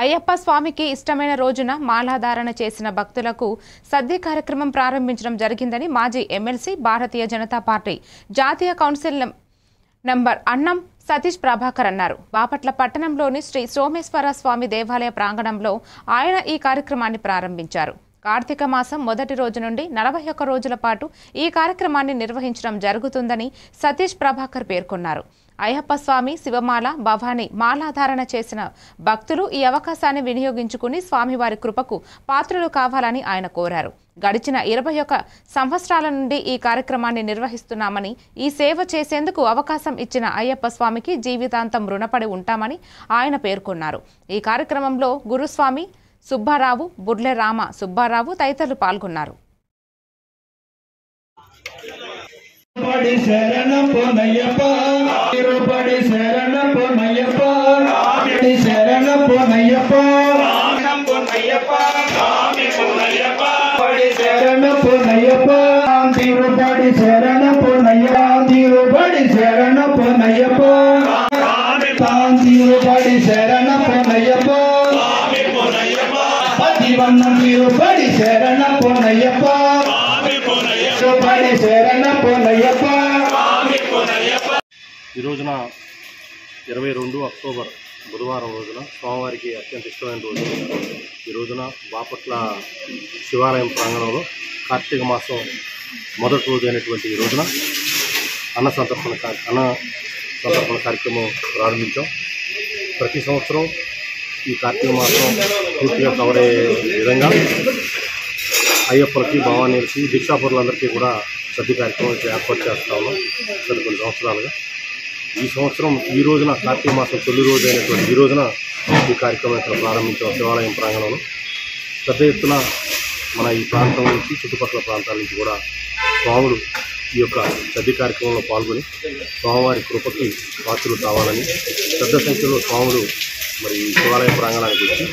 అయ్యప్ప స్వామికి ఇష్టమైన రోజున మాలాధారణ చేసిన భక్తులకు సద్య కార్యక్రమం ప్రారంభించడం జరిగిందని మాజీ ఎమ్మెల్సీ భారతీయ జనతా పార్టీ జాతీయ కౌన్సిల్ నంబర్ అన్నం సతీష్ ప్రభాకర్ అన్నారు. బాపట్ల పట్టణంలోని శ్రీ సోమేశ్వర స్వామి దేవాలయ ప్రాంగణంలో ఆయన ఈ కార్యక్రమాన్ని ప్రారంభించారు. కార్తీక మాసం మొదటి రోజు నుండి 41 రోజుల పాటు ఈ కార్యక్రమాన్ని నిర్వహించడం జరుగుతుందని సతీష్ ప్రభాకర్ పేర్కొన్నారు. అయ్యప్ప స్వామి శివమాల భవాని మాలాధారణ చేసిన భక్తులు ఈ అవకాశాన్ని వినియోగించుకుని స్వామివారి కృపకు పాత్రలు కావాలని ఆయన కోరారు. గడిచిన 21 సంవత్సరాల నుండి ఈ కార్యక్రమాన్ని నిర్వహిస్తున్నామని, ఈ సేవ చేసేందుకు అవకాశం ఇచ్చిన అయ్యప్ప స్వామికి జీవితాంతం రుణపడి ఉంటామని ఆయన పేర్కొన్నారు. ఈ కార్యక్రమంలో గురుస్వామి సుబ్బారావు, బుర్లె రామ సుబ్బారావు తదితరులు పాల్గొన్నారు. ఈ రోజున 22 అక్టోబర్ బుధవారం రోజున స్వామివారికి అత్యంత ఇష్టమైన రోజు. ఈ రోజున బాపట్ల శివాలయం ప్రాంగణంలో కార్తీక మాసం మొదటి రోజు అయినటువంటి ఈ రోజున అన్న సంతర్పణ కార్యక్రమం ప్రారంభించాం. ప్రతి సంవత్సరం ఈ కార్తీక మాసం పూర్తిగా కవర్ అయ్యే విధంగా అయ్యప్పలకి, భవానీలకి, దీక్షాపరులందరికీ కూడా సద్య కార్యక్రమం ఏర్పాటు చేస్తా ఉన్నాం గత కొన్ని సంవత్సరాలుగా. ఈ సంవత్సరం ఈ రోజున కార్తీక మాసం తొలి రోజు అయినటువంటి ఈ రోజున ఈ కార్యక్రమం ఇక్కడ ప్రారంభించాం. శివాలయం ప్రాంగణంలో పెద్ద ఎత్తున మన ఈ ప్రాంతం నుంచి, చుట్టుపక్కల ప్రాంతాల నుంచి కూడా స్వాములు ఈ యొక్క సద్య కార్యక్రమంలో పాల్గొని స్వామివారి కృపకి పాత్రలు కావాలని పెద్ద సంఖ్యలో స్వాములు మరి శివాలయ ప్రాంగణానికి వచ్చి